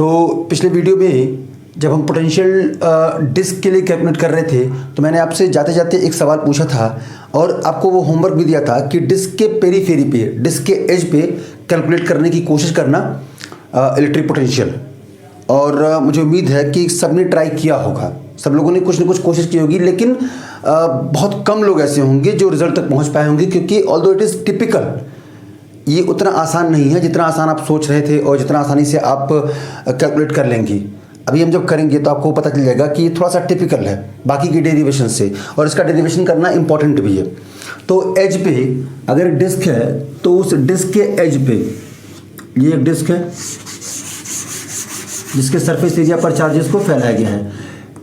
तो पिछले वीडियो में जब हम पोटेंशियल डिस्क के लिए कैलकुलेट कर रहे थे तो मैंने आपसे जाते जाते एक सवाल पूछा था और आपको वो होमवर्क भी दिया था कि डिस्क के पेरीफेरी पे, डिस्क के एज पे कैलकुलेट करने की कोशिश करना इलेक्ट्रिक पोटेंशियल। और मुझे उम्मीद है कि सबने ट्राई किया होगा, सब लोगों ने कुछ न कुछ कोशिश की होगी, लेकिन बहुत कम लोग ऐसे होंगे जो रिजल्ट तक पहुंच पाए होंगे, क्योंकि ऑल्दो इट इज़ टिपिकल, ये उतना आसान नहीं है जितना आसान आप सोच रहे थे और जितना आसानी से आप कैलकुलेट कर लेंगे। अभी हम जब करेंगे तो आपको पता चल जाएगा कि ये थोड़ा सा टिपिकल है बाकी की डेरिवेशन से, और इसका डेरिवेशन करना इंपॉर्टेंट भी है। तो एज पे अगर डिस्क है तो उस डिस्क के एज पे, ये एक डिस्क है जिसके सरफेस एरिया पर चार्जेस को फैलाया गया है,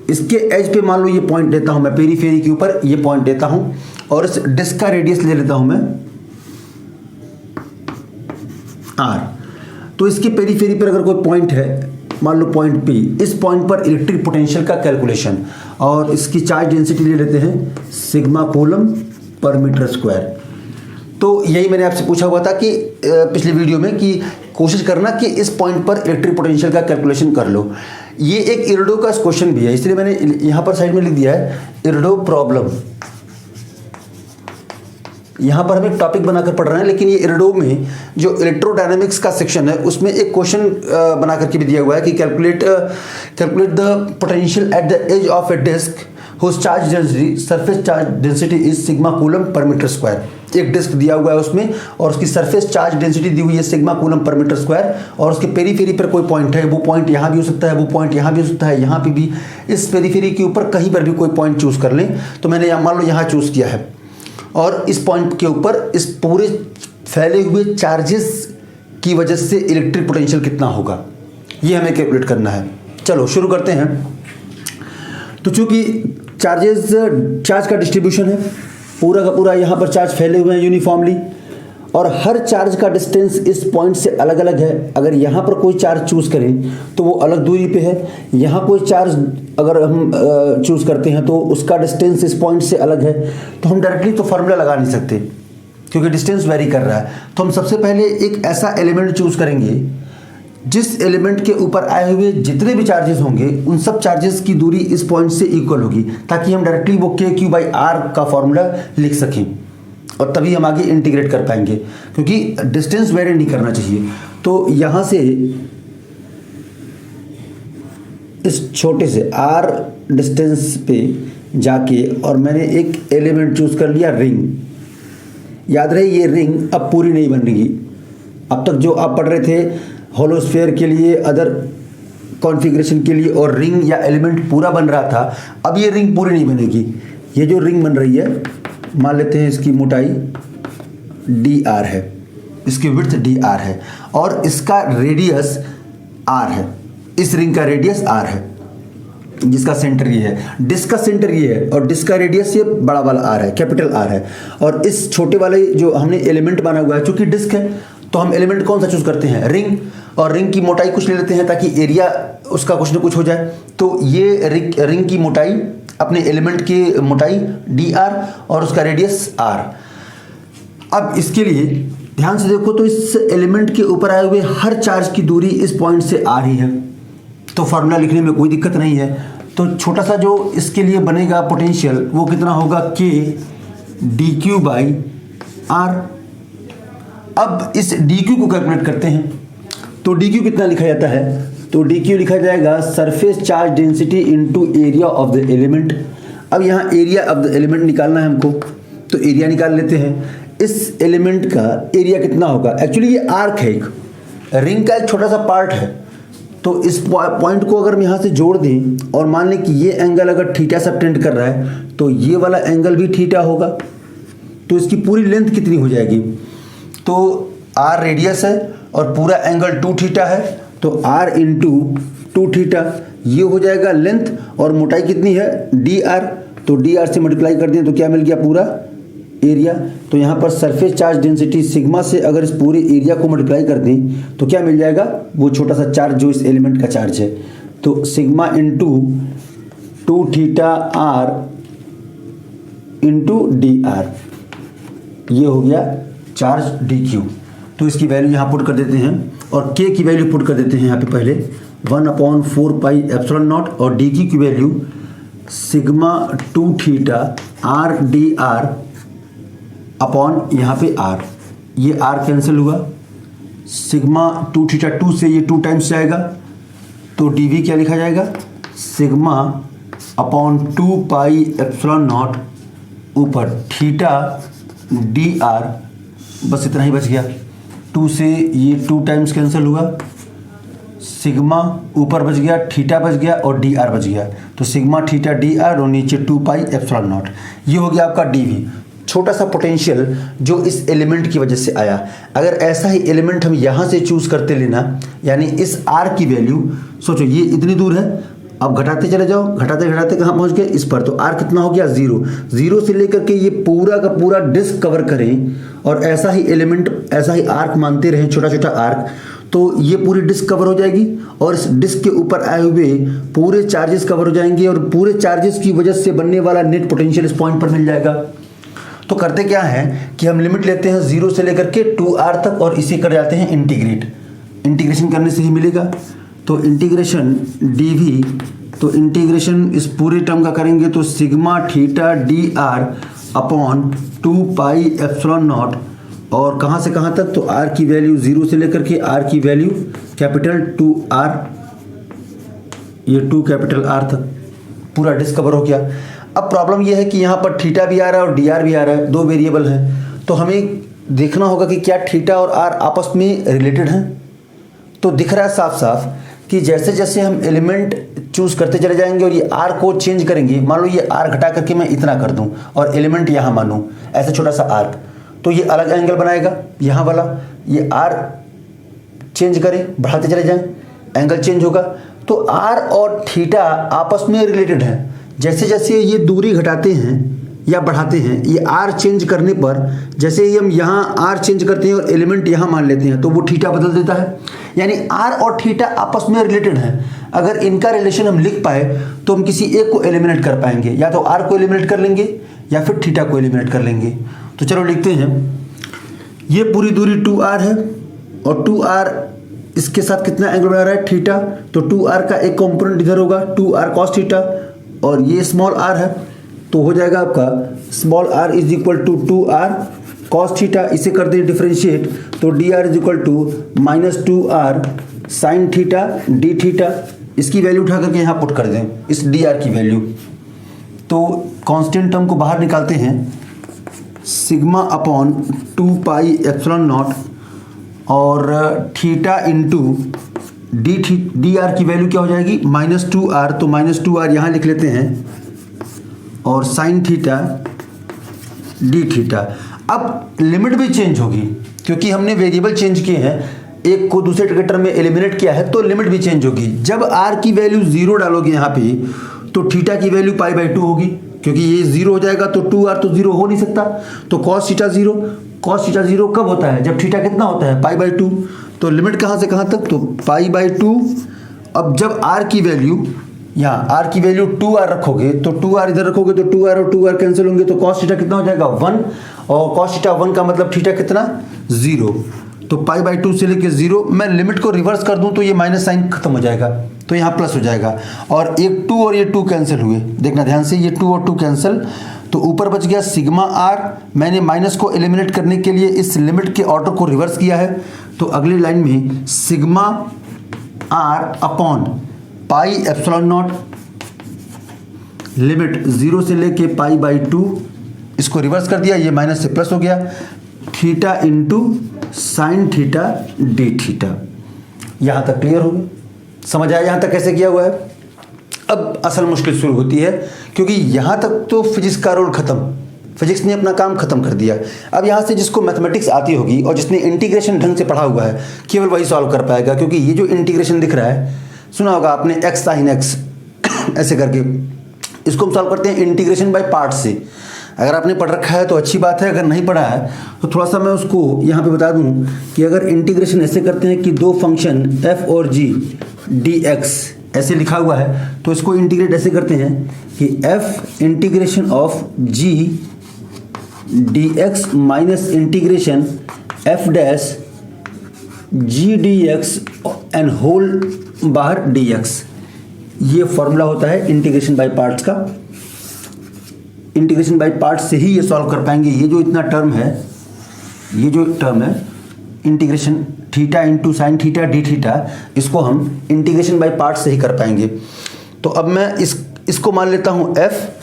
इसके एज पे मान लो ये पॉइंट लेता हूं मैं, पेरीफेरी के ऊपर ये पॉइंट लेता हूं और इस डिस्क का रेडियस ले लेता हूं मैं r। तो इसके पेरीफेरी पर अगर कोई पॉइंट है, मान लो पॉइंट P, इस पॉइंट पर इलेक्ट्रिक पोटेंशियल का कैलकुलेशन, और इसकी चार्ज डेंसिटी ले लेते हैं sigma coulomb per metre square. तो यही मैंने आपसे पूछा हुआ था कि पिछले वीडियो में कि कोशिश करना कि इस पॉइंट पर इलेक्ट्रिक पोटेंशियल का कैलकुलेशन कर लो। ये एक इरडो का क्वेश्चन भी है, इसलिए मैंने यहाँ पर साइड में लिख दिया है इरडो प्रॉब्लम। यहाँ पर हम एक टॉपिक बनाकर पढ़ रहे हैं, लेकिन ये इरडो में जो इलेक्ट्रोडायनेमिक्स का सेक्शन है उसमें एक क्वेश्चन बना करके भी दिया हुआ है कि calculate the potential at the edge of a disc whose charge density, surface charge density is sigma coulomb per metre square. एक डिस्क दिया हुआ है उसमें और उसकी सरफेस चार्ज डेंसिटी दी हुई है sigma coulomb per metre square, और उसके पेरीफेरी पर कोई पॉइंट है, वो पॉइंट यहाँ भी हो सकता है, वो पॉइंट यहाँ भी हो सकता है, यहाँ पे भी, इस पेरीफेरी के ऊपर कहीं पर भी कोई पॉइंट चूज कर लें। तो मैंने मान लो यहाँ चूज किया है और इस पॉइंट के ऊपर इस पूरे फैले हुए चार्जेस की वजह से इलेक्ट्रिक पोटेंशियल कितना होगा, ये हमें कैलकुलेट करना है। चलो शुरू करते हैं। तो चूंकि चार्ज का डिस्ट्रीब्यूशन है, पूरा का पूरा यहाँ पर चार्ज फैले हुए हैं यूनिफॉर्मली, और हर चार्ज का डिस्टेंस इस पॉइंट से अलग अलग है। अगर यहाँ पर कोई चार्ज चूज करें तो वो अलग दूरी पे है, यहाँ कोई चार्ज अगर हम चूज करते हैं तो उसका डिस्टेंस इस पॉइंट से अलग है। तो हम डायरेक्टली तो फॉर्मूला लगा नहीं सकते क्योंकि डिस्टेंस वेरी कर रहा है। तो हम सबसे पहले एक ऐसा एलिमेंट चूज करेंगे जिस एलिमेंट के ऊपर आए हुए जितने भी चार्जेस होंगे उन सब चार्जेस की दूरी इस पॉइंट से इक्वल होगी, ताकि हम डायरेक्टली वो KQ/R का फॉर्मूला लिख सकें, और तभी हम आगे इंटीग्रेट कर पाएंगे, क्योंकि डिस्टेंस वेरी नहीं करना चाहिए। तो यहां से इस छोटे से R डिस्टेंस पे जाके और मैंने एक एलिमेंट चूज कर लिया रिंग। याद रहे ये रिंग अब पूरी नहीं बन रही। अब तक जो आप पढ़ रहे थे होलोस्फीयर के लिए, अदर कॉन्फ़िगरेशन के लिए, और रिंग या एलिमेंट पूरा बन रहा था, अब ये रिंग पूरी नहीं बनेगी। ये जो रिंग बन रही है, मान लेते हैं इसकी मोटाई dr है, इसकी विड्थ dr है और इसका रेडियस r है। इस रिंग का रेडियस r है जिसका सेंटर ये है, डिस्क का सेंटर ये है और डिस्क का रेडियस ये बड़ा वाला r है, कैपिटल R है। और इस छोटे वाले जो हमने एलिमेंट बना हुआ है, चूंकि डिस्क है तो हम एलिमेंट कौन सा चूज करते हैं, रिंग, और रिंग की मोटाई कुछ ले लेते हैं ताकि एरिया उसका कुछ न कुछ हो जाए। तो ये रिंग की मोटाई, अपने एलिमेंट की मोटाई dr और उसका रेडियस r। अब इसके लिए ध्यान से देखो तो इस एलिमेंट के ऊपर आए हुए हर चार्ज की दूरी इस पॉइंट से आ रही है, तो फार्मूला लिखने में कोई दिक्कत नहीं है। तो छोटा सा जो इसके लिए बनेगा पोटेंशियल वो कितना होगा, K dQ/R। अब इस dQ को कैलकुलेट करते हैं। तो dQ कितना लिखा जाता है, तो dQ लिखा जाएगा surface charge density into area of the element. अब यहाँ एरिया ऑफ द एलिमेंट निकालना है हमको, तो एरिया निकाल लेते हैं। इस एलिमेंट का एरिया कितना होगा, एक्चुअली ये आर्क है, एक रिंग का एक छोटा सा पार्ट है। तो इस पॉइंट को अगर हम यहाँ से जोड़ दें और मान लें कि ये एंगल अगर थीटा से टेंड कर रहा है तो ये वाला एंगल भी थीटा होगा, तो इसकी पूरी लेंथ कितनी हो जाएगी, तो r रेडियस है और पूरा एंगल 2 थीटा है, तो r इंटू 2 थीटा ये हो जाएगा लेंथ, और मोटाई कितनी है dr, तो dr से मल्टीप्लाई कर दें तो क्या मिल गया, पूरा एरिया। तो यहाँ पर सरफेस चार्ज डेंसिटी सिग्मा से अगर इस पूरे एरिया को मल्टीप्लाई कर दें तो क्या मिल जाएगा, वो छोटा सा चार्ज जो इस एलिमेंट का चार्ज है, तो sigma into 2 theta r into dr, ये हो गया चार्ज dq। तो इसकी वैल्यू यहाँ पुट कर देते हैं और k की वैल्यू पुट कर देते हैं यहाँ पे पहले 1/4 पाई एप्सिलॉन नॉट और d की value sigma 2 theta r dr upon यहाँ पे r, ये r कैंसिल हुआ, सिग्मा 2 थीटा 2 से ये 2 टाइम्स जाएगा तो dv क्या लिखा जाएगा, sigma upon 2 pi epsilon not ऊपर थीटा dr, बस इतना ही बच गया। 2 से ये 2 टाइम्स कैंसिल हुआ, सिग्मा ऊपर बच गया, थीटा बच गया और dr बच गया, तो सिग्मा थीटा dr और नीचे 2 पाई एप्सिलॉन नॉट, ये हो गया आपका dv। छोटा सा पोटेंशियल जो इस एलिमेंट की वजह से आया। अगर ऐसा ही एलिमेंट हम यहाँ से चूज करते लेना, यानी इस r की वैल्यू, सोचो ये इतनी दूर है, अब घटाते चले जाओ, घटाते घटाते कहाँ पहुँच गए इस पर, तो r कितना हो गया 0। 0 से लेकर के ये पूरा का पूरा डिस्क कवर करें और ऐसा ही एलिमेंट, ऐसा ही आर्क मानते रहें, छोटा छोटा आर्क, तो ये पूरी डिस्क कवर हो जाएगी और इस डिस्क के ऊपर आए हुए पूरे चार्जेस कवर हो जाएंगे और पूरे चार्जेस की वजह से बनने वाला नेट पोटेंशियल इस पॉइंट पर मिल जाएगा। तो करते क्या है कि हम लिमिट लेते हैं 0 से लेकर के 2r तक और इसे कर जाते हैं इंटीग्रेट, इंटीग्रेशन करने से ही मिलेगा। तो इंटीग्रेशन dv, तो इंटीग्रेशन इस पूरे टर्म का करेंगे तो सिग्मा थीटा dr अपॉन 2 पाई एप्सिलॉन नॉट, और कहाँ से कहाँ तक, तो r की वैल्यू 0 से लेकर के r की वैल्यू कैपिटल 2r, ये 2 कैपिटल R तक पूरा डिस्क कवर हो गया। अब प्रॉब्लम यह है कि यहाँ पर थीटा भी आ रहा है और dr भी आ रहा है, दो वेरिएबल हैं, तो हमें देखना होगा कि क्या थीटा और r आपस में रिलेटेड हैं। तो दिख रहा है साफ साफ कि जैसे जैसे हम एलिमेंट चूज करते चले जाएंगे और ये r को चेंज करेंगे, मान लो ये r घटा करके मैं इतना कर दूं और एलिमेंट यहाँ मानूं ऐसे छोटा सा आर्क, तो ये अलग एंगल बनाएगा यहाँ वाला, ये r चेंज करें, बढ़ाते चले जाएं, एंगल चेंज होगा। तो r और थीटा आपस में रिलेटेड हैं। जैसे जैसे ये दूरी घटाते हैं या बढ़ाते हैं, ये r चेंज करने पर, जैसे ही हम यहाँ r चेंज करते हैं और एलिमेंट यहाँ मान लेते हैं तो वो थीटा बदल देता है, यानी r और थीटा आपस में रिलेटेड हैं। अगर इनका रिलेशन हम लिख पाए तो हम किसी एक को एलिमिनेट कर पाएंगे, या तो r को एलिमिनेट कर लेंगे या फिर थीटा को एलिमिनेट कर लेंगे। तो चलो लिखते हैं, ये पूरी दूरी 2r है और 2r इसके साथ कितना एंगल बना रहा है, थीटा, तो 2r का एक कंपोनेंट इधर होगा 2r cos थीटा, और ये स्मॉल r है तो हो जाएगा आपका small r is equal to 2r cos theta, इसे कर दें डिफरेंशिएट तो dr is equal to -2r sine theta d theta, इसकी वैल्यू उठा करके यहाँ पुट कर दें इस dr की वैल्यू। तो कांस्टेंट टर्म को बाहर निकालते हैं, सिग्मा अपॉन 2 पाई एप्सिलॉन नॉट और थीटा इंटू dr की वैल्यू क्या हो जाएगी -2r, तो -2r यहाँ लिख लेते हैं और साइन थीटा d थीटा। अब लिमिट भी चेंज होगी क्योंकि हमने वेरिएबल चेंज किए हैं, एक को दूसरे टर्म में एलिमिनेट किया है, तो लिमिट भी चेंज होगी। जब r की वैल्यू 0 डालोगे यहाँ पे तो थीटा की वैल्यू π/2 होगी, क्योंकि ये 0 हो जाएगा तो 2r तो 0 हो नहीं सकता, तो cos थीटा 0, cos थीटा 0 कब होता है, जब थीटा कितना होता है π/2। तो लिमिट कहाँ से कहाँ तक, तो π/2। अब जब r की वैल्यू, यहाँ r की वैल्यू 2r रखोगे तो 2r इधर रखोगे तो 2r और 2r कैंसिल होंगे, तो cos थीटा कितना हो जाएगा 1, और cos थीटा 1 का मतलब थीटा कितना 0, तो π/2 से लेके 0। मैं लिमिट को रिवर्स कर दूं तो ये माइनस साइन खत्म हो जाएगा, तो यहाँ प्लस हो जाएगा, और एक 2 और ये 2 कैंसिल हुए, देखना ध्यान से, ये 2 और 2 कैंसिल, तो ऊपर बच गया सिग्मा r। मैंने माइनस को एलिमिनेट करने के लिए इस लिमिट के ऑर्डर को रिवर्स किया है, तो अगली लाइन में sigma r upon pi epsilon not, limit 0 से लेके π/2, इसको रिवर्स कर दिया, ये माइनस से प्लस हो गया, theta into sine theta d theta. यहाँ तक क्लियर हो गया, समझ आया यहाँ तक कैसे किया हुआ है। अब असल मुश्किल शुरू होती है, क्योंकि यहाँ तक तो फिजिक्स का रोल खत्म, फिजिक्स ने अपना काम खत्म कर दिया। अब यहाँ से जिसको मैथमेटिक्स आती होगी और जिसने इंटीग्रेशन ढंग से पढ़ा हुआ है, केवल वही सॉल्व कर पाएगा, क्योंकि ये जो इंटीग्रेशन दिख रहा है, सुना होगा आपने x sin x ऐसे करके, इसको हम सॉल्व करते हैं इंटीग्रेशन बाय पार्ट से। अगर आपने पढ़ रखा है तो अच्छी बात है, अगर नहीं पढ़ा है तो थोड़ा सा मैं उसको यहाँ पे बता दूँ कि अगर इंटीग्रेशन ऐसे करते हैं कि दो फंक्शन f और g dx ऐसे लिखा हुआ है, तो इसको इंटीग्रेट ऐसे करते हैं कि f integration of g dx minus integration f dash G D X and whole बाहर डी एक्स, ये फॉर्मूला होता है इंटीग्रेशन बाय पार्ट्स का। इंटीग्रेशन बाय पार्ट्स से ही ये सॉल्व कर पाएंगे। ये जो इतना टर्म है, ये जो टर्म है integration theta into sine theta D theta, इसको हम इंटीग्रेशन बाय पार्ट्स से ही कर पाएंगे। तो अब मैं इसको मान लेता हूँ एफ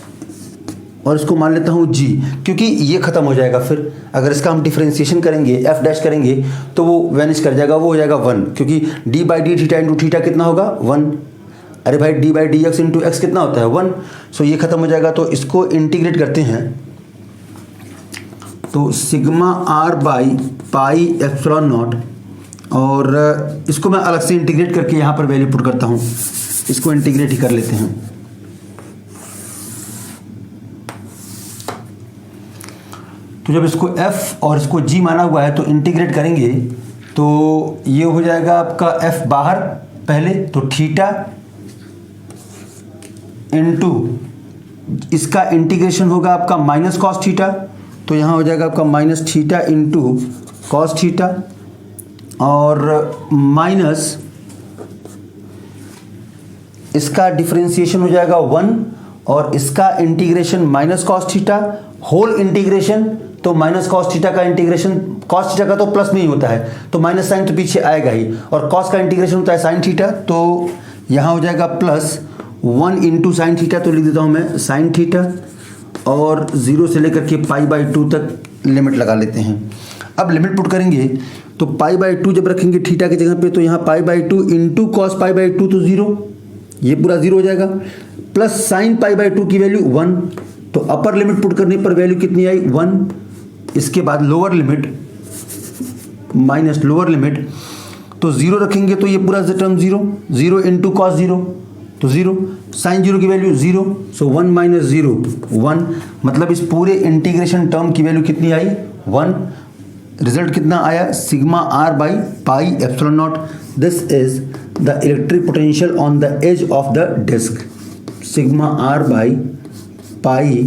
और इसको मान लेता हूँ जी, क्योंकि ये खत्म हो जाएगा। फिर अगर इसका हम डिफरेंशिएशन करेंगे, एफ डैश करेंगे, तो वो वैनिश कर जाएगा, वो हो जाएगा 1, क्योंकि D by D theta into theta कितना होगा 1। अरे भाई D by D x into x कितना होता है 1। सो ये खत्म हो जाएगा। तो इसको इंटीग्रेट करते हैं, तो sigma R by pi epsilon nought, और इसको मैं अलग से इंटीग्रेट करके यहाँ पर वैल्यू पुट करता हूँ। इसको इंटीग्रेट ही कर लेते हैं। तो जब इसको f और इसको g माना हुआ है तो इंटीग्रेट करेंगे तो ये हो जाएगा आपका f बाहर पहले, तो थीटा इनटू इसका इंटीग्रेशन होगा आपका माइनस कॉस थीटा, तो यहाँ हो जाएगा आपका minus theta into cos theta, और माइनस इसका डिफरेंशिएशन हो जाएगा 1 और इसका integration minus cos theta whole integration, तो माइनस कॉस थीटा का इंटीग्रेशन, कॉस थीटा का तो प्लस में ही होता है, तो माइनस साइन तो पीछे आएगा ही, और कॉस का इंटीग्रेशन होता है साइन थीटा, तो यहाँ हो जाएगा प्लस 1 इंटू साइन थीटा, तो लिख देता हूँ मैं साइन थीटा, और 0 से लेकर के पाई बाई 2 तक लिमिट लगा लेते हैं। अब लिमिट पुट करेंगे तो पाई बाई 2 जब रखेंगे थीटा की जगह पे, तो यहाँ pi by 2 into cos pi by 2, तो 0, ये पूरा 0 हो जाएगा, प्लस साइन पाई बाई 2 की वैल्यू 1, तो अपर लिमिट पुट करने पर वैल्यू कितनी आई 1। इसके बाद lower limit minus lower limit, तो 0 रखेंगे तो ये पूरा टर्म 0, 0 इंटू कॉस 0, तो 0, साइन 0 की वैल्यू 0, सो 1 माइनस 0 1, मतलब इस पूरे इंटीग्रेशन टर्म की वैल्यू कितनी आई 1। रिजल्ट कितना आया sigma R by pi epsilon nought. This is the electric potential on the edge of the disc, sigma R by pi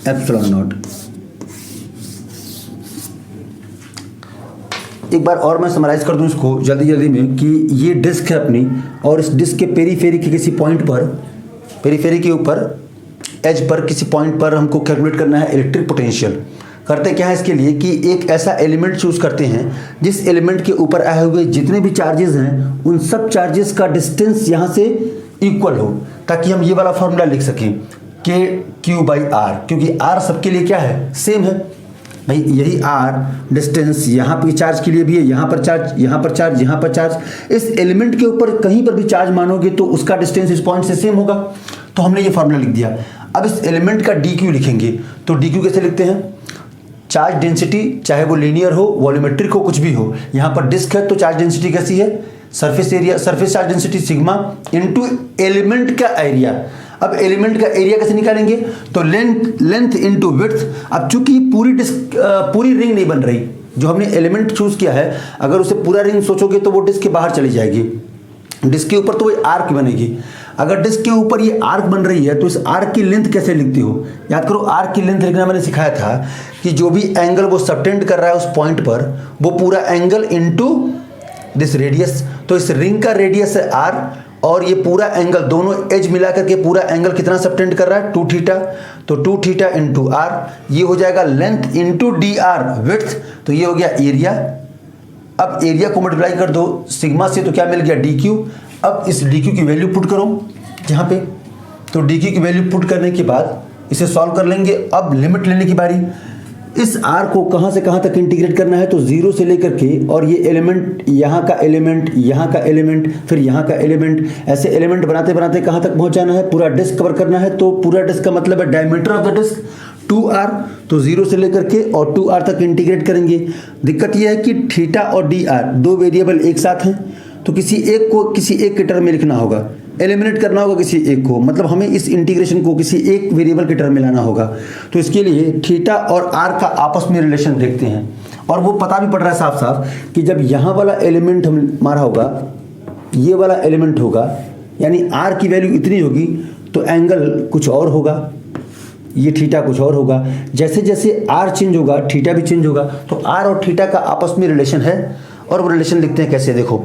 epsilon nought. एक बार और मैं समराइज कर दूं इसको जल्दी जल्दी में कि ये डिस्क है अपनी, और इस डिस्क के पेरीफेरी के किसी पॉइंट पर, पेरीफेरी के ऊपर एज पर किसी पॉइंट पर हमको कैलकुलेट करना है इलेक्ट्रिक पोटेंशियल। करते क्या है इसके लिए कि एक ऐसा एलिमेंट चूज करते हैं जिस एलिमेंट के ऊपर आए हुए जितने भी चार्जेस हैं उन सब चार्जेस का डिस्टेंस यहाँ से इक्वल हो, ताकि हम ये वाला फॉर्मूला लिख सकें के क्यू बाई आर, क्योंकि आर सबके लिए क्या है सेम है भाई, यही आर डिस्टेंस यहाँ पे चार्ज के लिए भी है, यहाँ पर चार्ज, यहाँ पर चार्ज, यहाँ पर चार्ज। इस एलिमेंट के ऊपर कहीं पर भी चार्ज मानोगे तो उसका डिस्टेंस इस पॉइंट से सेम होगा, तो हमने ये फॉर्मूला लिख दिया। अब इस एलिमेंट का डी क्यू लिखेंगे, तो डी क्यू कैसे लिखते हैं, चार्ज डेंसिटी, चाहे वो लीनियर हो वॉल्यूमेट्रिक हो कुछ भी हो, यहाँ पर डिस्क है तो चार्ज डेंसिटी कैसी है, surface area, surface charge density sigma into element का एरिया। अब एलिमेंट का एरिया कैसे निकालेंगे, तो लेंथ इनटू विड्थ। अब चूंकि पूरी डिस्क पूरी रिंग नहीं बन रही, जो हमने एलिमेंट चूज किया है, अगर उसे पूरा रिंग सोचोगे तो वो डिस्क के बाहर चली जाएगी, डिस्क के ऊपर तो वो आर्क बनेगी। अगर डिस्क के ऊपर ये आर्क बन रही है तो इस आर्क की लेंथ कैसे लिखती हो, याद करो आर्क की लेंथ लिखना मैंने सिखाया था कि जो भी एंगल वो सबटेंड कर रहा है उस पॉइंट पर, वो पूरा एंगल इनटू दिस रेडियस। तो इस रिंग का रेडियस है आर, और ये पूरा एंगल दोनों एज मिला करके पूरा एंगल कितना सबटेंड कर रहा है 2 थीटा, तो 2 थीटा इंटू आर, ये हो जाएगा length into D R width, तो ये हो गया एरिया। अब एरिया को मल्टीप्लाई कर दो सिग्मा से, तो क्या मिल गया डी क्यू। अब इस डी क्यू की वैल्यू पुट करो यहाँ पे, तो डी क्यू की वैल्यू पुट करने के बाद इसे सॉल्व कर लेंगे। अब लिमिट लेने की बारी, इस आर को कहाँ से कहाँ तक इंटीग्रेट करना है, तो 0 से लेकर के, और ये एलिमेंट, यहाँ का एलिमेंट, यहाँ का एलिमेंट, फिर यहाँ का एलिमेंट, ऐसे एलिमेंट बनाते बनाते कहाँ तक पहुँचाना है, पूरा डिस्क कवर करना है। तो पूरा डिस्क का मतलब है diameter of the disc 2r, तो 0 से लेकर के और 2r तक इंटीग्रेट करेंगे। दिक्कत यह है कि थीटा और डी आर दो वेरिएबल एक साथ हैं, तो किसी एक को किसी एक के टर्म में लिखना होगा, एलिमिनेट करना होगा किसी एक को, मतलब हमें इस इंटीग्रेशन को किसी एक वेरिएबल के टर्म में लाना होगा। तो इसके लिए थीटा और आर का आपस में रिलेशन देखते हैं, और वो पता भी पड़ रहा है साफ साफ कि जब यहाँ वाला एलिमेंट हमारा होगा, ये वाला एलिमेंट होगा, यानी आर की वैल्यू इतनी होगी, तो एंगल कुछ और होगा, ये थीटा कुछ और होगा। जैसे जैसे आर चेंज होगा थीटा भी चेंज होगा, तो आर और थीटा का आपस में रिलेशन है, और वो रिलेशन लिखते हैं कैसे, देखो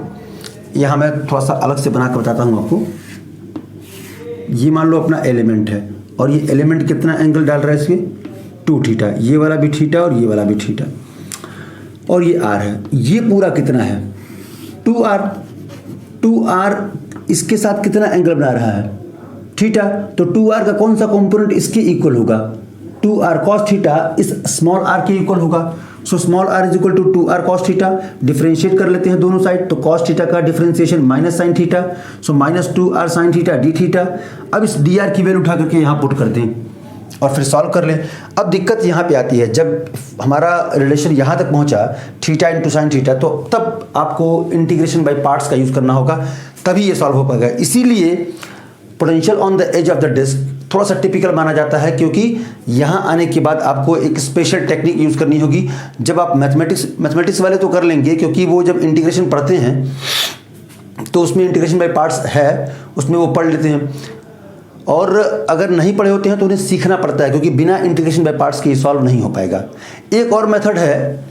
यहाँ मैं थोड़ा सा अलग से बना कर बताता हूँ आपको। ये मान लो अपना एलिमेंट है और ये एलिमेंट कितना एंगल डाल रहा है इसमें, 2 थीटा, ये वाला भी थीटा और ये वाला भी थीटा, और ये आर है। ये पूरा कितना है 2r। 2r इसके साथ कितना एंगल बना रहा है, थीटा। तो 2r का कौन सा कंपोनेंट इसके इक्वल होगा, 2r cos थीटा इस स्मॉल r के इक्वल होगा। So small r is equal to 2r cos theta. Differentiate कर लेते हैं दोनों साइड, तो cos थीटा का differentiation minus sine theta, so minus 2r sine theta D theta. अब इस dr की वैल्यू उठा करके यहाँ पुट कर दें और फिर सॉल्व कर लें। अब दिक्कत यहाँ पे आती है, जब हमारा रिलेशन यहाँ तक पहुँचा थीटा इंटू साइन थीटा, तो तब आपको इंटीग्रेशन बाय पार्ट्स का यूज़ करना होगा, तभी ये सॉल्व हो पाएगा। इसीलिए potential on the edge of the disc थोड़ा सा टिपिकल माना जाता है, क्योंकि यहाँ आने के बाद आपको एक स्पेशल टेक्निक यूज़ करनी होगी। जब आप मैथमेटिक्स वाले तो कर लेंगे, क्योंकि वो जब इंटीग्रेशन पढ़ते हैं तो उसमें इंटीग्रेशन बाय पार्ट्स है, उसमें वो पढ़ लेते हैं। और अगर नहीं पढ़े होते हैं तो उन्हें सीखना पड़ता है, क्योंकि बिना इंटीग्रेशन बाय पार्ट्स के सॉल्व नहीं हो पाएगा। एक और मेथड है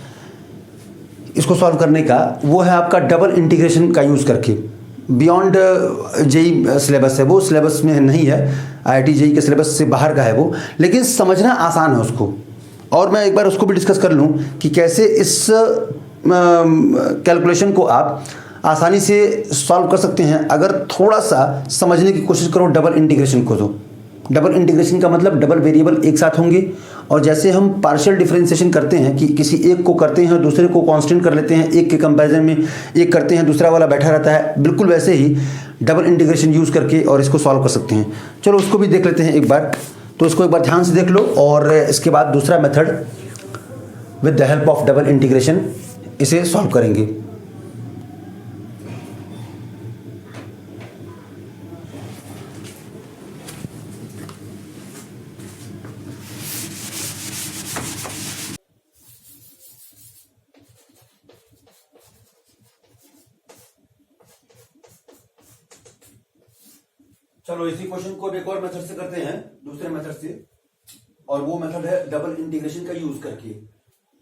इसको सॉल्व करने का, वो है आपका डबल इंटीग्रेशन का यूज़ करके। बियॉन्ड जेई सिलेबस है, वो सिलेबस में नहीं है, आईआईटी जेई के सिलेबस से बाहर का है वो, लेकिन समझना आसान है उसको। और मैं एक बार उसको भी डिस्कस कर लूँ कि कैसे इस कैलकुलेशन को आप आसानी से सॉल्व कर सकते हैं अगर थोड़ा सा समझने की कोशिश करो डबल इंटीग्रेशन को। तो डबल इंटीग्रेशन का मतलब डबल वेरिएबल एक साथ होंगे, और जैसे हम पार्शियल डिफरेंशिएशन करते हैं कि किसी एक को करते हैं दूसरे को कांस्टेंट कर लेते हैं, एक के कंपैरिजन में एक करते हैं दूसरा वाला बैठा रहता है, बिल्कुल वैसे ही डबल इंटीग्रेशन यूज़ करके और इसको सॉल्व कर सकते हैं। चलो उसको भी देख लेते हैं एक बार। तो इसको एक बार ध्यान से देख लो, और इसके बाद दूसरा method with the help of double integration इसे सॉल्व करेंगे। चलो इसी क्वेश्चन को एक और मेथड से करते हैं, दूसरे मेथड से, और वो मेथड है डबल इंटीग्रेशन का यूज करके।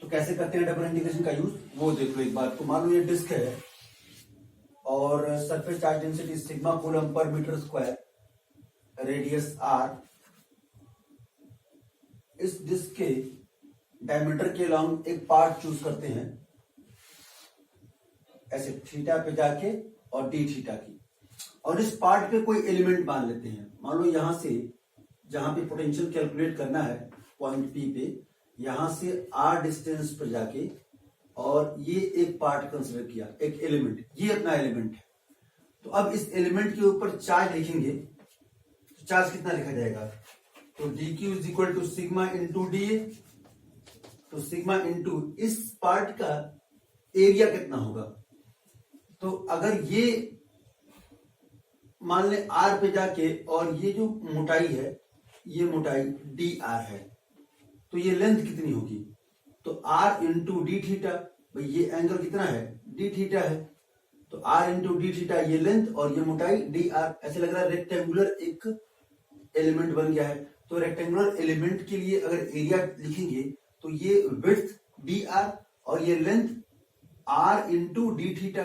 तो कैसे करते हैं डबल इंटीग्रेशन का यूज, वो देख लो एक बार। तो मान लो ये डिस्क है और surface charge density sigma coulomb per metre square, radius R. इस डिस्क के डायमीटर के लॉन्ग एक पार्ट चूज करते हैं ऐसे थीटा पे जाके और डी थीटा की, और इस पार्ट पे कोई एलिमेंट मान लेते हैं। मान लो यहां से जहां पे पोटेंशियल कैलकुलेट करना है पॉइंट पी पे, यहां से आर डिस्टेंस पर जाके, और ये एक पार्ट कंसिडर किया, एक एलिमेंट, ये अपना एलिमेंट है। तो अब इस एलिमेंट के ऊपर चार्ज लिखेंगे, तो चार्ज कितना लिखा जाएगा, तो D Q is equal to sigma into D A. तो सिग्मा इंटू इस पार्ट का एरिया कितना होगा, तो अगर ये मान ले आर पे जाके, और ये जो मोटाई है ये मोटाई डी आर है, तो ये लेंथ कितनी होगी, तो आर इंटू डी थीटा, भाई ये एंगल कितना है डी थीटा है, तो आर इंटू डी थीटा ये लेंथ और ये मोटाई डी आर। ऐसे लग रहा है रेक्टेंगुलर एक एलिमेंट बन गया है। तो रेक्टेंगुलर एलिमेंट के लिए अगर एरिया लिखेंगे तो ये विड्थ डी आर और ये length R into D theta,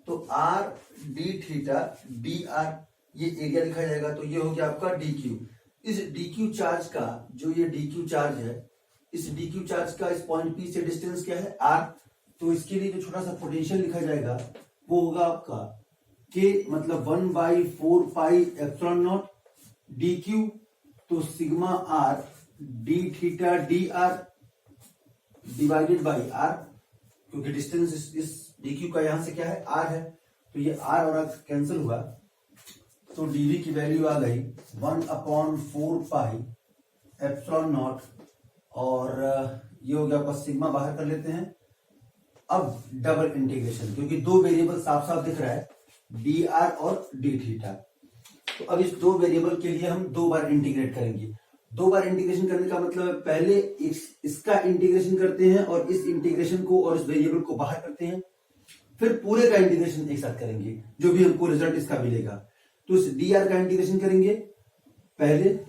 तो R D theta D R, ये एरिया लिखा जाएगा। तो ये हो गया आपका डी क्यू। इस डी क्यू चार्ज का, जो ये डी क्यू चार्ज है, इस डी क्यू चार्ज का इस पॉइंट पी से डिस्टेंस क्या है आर, तो इसके लिए जो छोटा सा पोटेंशियल लिखा जाएगा वो होगा आपका के, मतलब 1/4 pi epsilon naught D Q, तो sigma R D theta D R divided by R, क्योंकि डिस्टेंस इस डी क्यू का यहां से क्या है आर है, तो ये आर और आर कैंसिल हुआ, तो डीवी की वैल्यू आ गई 1/4 पाई एप्सिलॉन नॉट, और ये हो गया आपका सिग्मा, बाहर कर लेते हैं। अब डबल इंटीग्रेशन, क्योंकि दो वेरिएबल साफ साफ दिख रहा है डी आर और डी थीटा, तो अब इस दो वेरिएबल के लिए हम 2 बार इंटीग्रेट करेंगे। 2 बार इंटीग्रेशन करने का मतलब पहले इसका इंटीग्रेशन करते हैं और इस इंटीग्रेशन को और इस वेरिएबल को बाहर करते हैं, फिर पूरे का इंटीग्रेशन एक साथ करेंगे, जो भी हमको रिजल्ट इसका मिलेगा। तो इस डी आर का इंटीग्रेशन करेंगे पहले,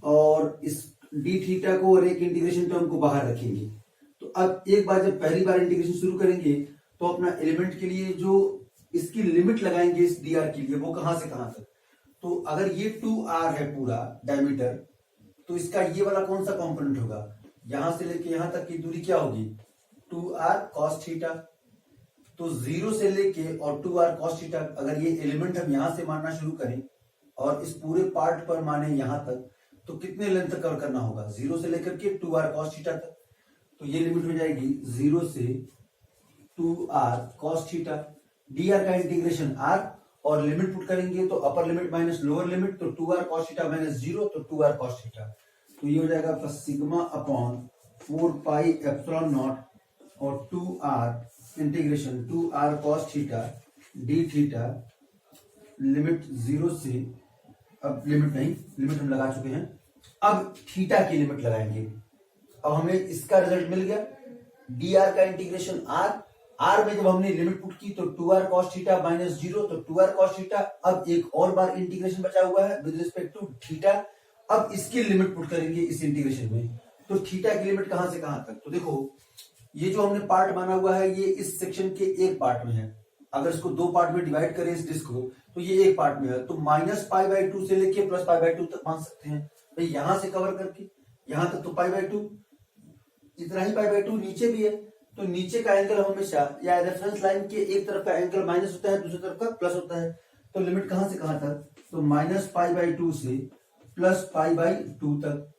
और इस डी थीटा को और एक इंटीग्रेशन टर्म को बाहर रखेंगे। तो अब एक बार जब पहली बार इंटीग्रेशन शुरू करेंगे तो अपना एलिमेंट के लिए जो इसकी लिमिट लगाएंगे इस डी आर के लिए, वो कहां से कहां तक। तो अगर ये 2r है पूरा डायमीटर, तो इसका ये वाला कौन सा कंपोनेंट होगा, यहां से लेके यहां तक की दूरी क्या होगी 2r cos थीटा। तो 0 से लेके और 2r cos थीटा, अगर ये एलिमेंट हम यहां से मानना शुरू करें और इस पूरे पार्ट पर माने यहां तक, तो कितने लेंथ कवर करना होगा 0 से लेकर के 2r cos थीटा तक। तो ये लिमिट हो जाएगी 0 से 2r cos थीटा। dr का इंटीग्रेशन r और लिमिट पुट करेंगे तो upper limit minus lower limit, तो 2r cos थीटा माइनस 0, तो 2r cos थीटा। तो ये हो जाएगा आपका सिग्मा अपॉन 4 पाई एप्सिलॉन नॉट और 2r integration 2r cos theta D theta, limit 0 से, अब लिमिट नहीं, लिमिट हम लगा चुके हैं, अब थीटा की लिमिट लगाएंगे। अब हमें इसका रिजल्ट मिल गया, dr का इंटीग्रेशन r में जब हमने लिमिट पुट की तो 2r cos थीटा माइनस 0, तो 2r cos थीटा। अब एक और बार इंटीग्रेशन बचा हुआ है विद रिस्पेक्ट टू थीटा, अब इसकी लिमिट पुट करेंगे इस इंटीग्रेशन में। तो थीटा की लिमिट कहां से कहां तक, तो देखो ये जो हमने पार्ट माना हुआ है ये इस सेक्शन के एक पार्ट में है, अगर इसको दो पार्ट में डिवाइड करें इस डिस्क को तो ये एक पार्ट में है, तो -π/2 से लेके +π/2 तक मान सकते हैं भाई, यहां से कवर करके यहां तक तो π/2, इतना ही π/2 नीचे भी है। तो नीचे का एंगल हमेशा या रेफरेंस लाइन के एक तरफ का एंगल माइनस होता है, दूसरी तरफ का प्लस होता है। तो लिमिट कहां से कहां तक, तो -π/2 से +π/2 तक।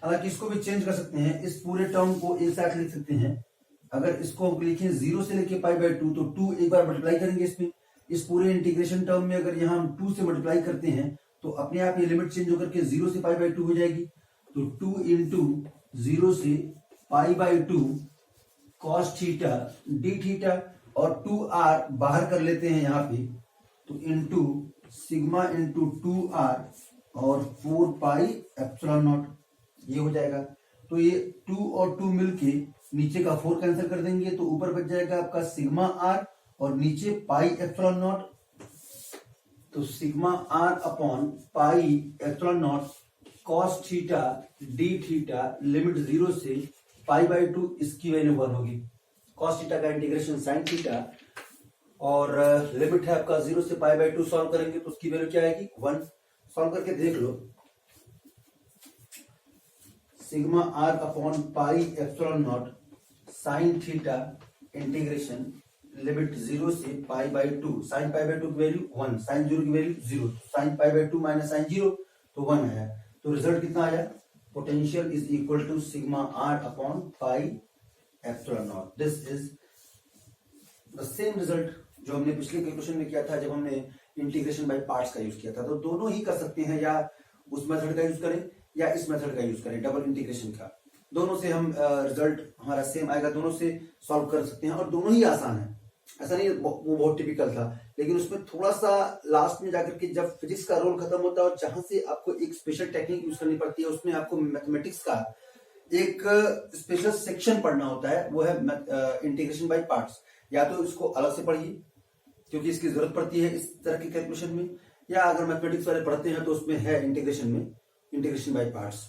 हालांकि इसको भी चेंज कर सकते हैं, इस पूरे टर्म को एक साथ लिख सकते हैं। अगर इसको हम लिखें 0 से लेके π/2, तो 2 एक बार मल्टीप्लाई करेंगे इसमें, इस पूरे इंटीग्रेशन टर्म में अगर यहाँ हम 2 से मल्टीप्लाई करते हैं तो अपने आप ये लिमिट चेंज होकर के 0 से π/2 हो जाएगी। तो 2 इंटू 0 से π/2 cos थीटा डी थीटा, और 2r बाहर कर लेते हैं यहाँ पे, तो इंटू सिग्मा इंटू 2r और 4 पाई एप्सिलॉन नॉट, ये हो जाएगा। तो ये 2 और 2 मिलके नीचे का 4 कैंसिल कर देंगे, तो ऊपर बच जाएगा आपका सिग्मा r और नीचे पाई एप्सिलॉन नॉट। तो sigma r upon pi epsilon not cos theta D theta, limit 0 से π/2, इसकी वैल्यू 1 होगी। cos थीटा का इंटीग्रेशन sin थीटा, और लिमिट है आपका 0 से π/2, सॉल्व करेंगे तो उसकी वैल्यू क्या आएगी 1। सॉल्व करके देख लो, sigma r upon pi epsilon naught sin theta integration limit 0 से π/2, sin π/2 की वैल्यू 1, sin 0 की वैल्यू 0, sin π/2 माइनस sin 0 तो 1 आया। तो रिजल्ट कितना आया, potential is equal to sigma r upon pi epsilon nought. This is the same result जो हमने पिछले क्वेश्चन में किया था जब हमने इंटीग्रेशन बाय पार्ट्स का यूज किया था। तो दोनों ही कर सकते हैं, या उस मेथड का यूज करें या इस मेथड का यूज करें, डबल इंटीग्रेशन का। दोनों से हम रिजल्ट हमारा सेम आएगा, दोनों से सॉल्व कर सकते हैं और दोनों ही आसान है। ऐसा नहीं वो बहुत टिपिकल था, लेकिन उसमें थोड़ा सा लास्ट में जाकर के जब फिजिक्स का रोल खत्म होता है और जहां से आपको एक स्पेशल टेक्निक यूज करनी पड़ती है, उसमें आपको मैथमेटिक्स का एक स्पेशल सेक्शन पढ़ना होता है, वो है इंटीग्रेशन बाय पार्ट्स। या तो इसको अलग से पढ़िए क्योंकि इसकी जरूरत पड़ती है इस तरह के कैलकुलेशन में, या अगर मैथमेटिक्स वाले पढ़ते हैं तो उसमें है इंटीग्रेशन में इंटीग्रेशन बाय पार्ट्स।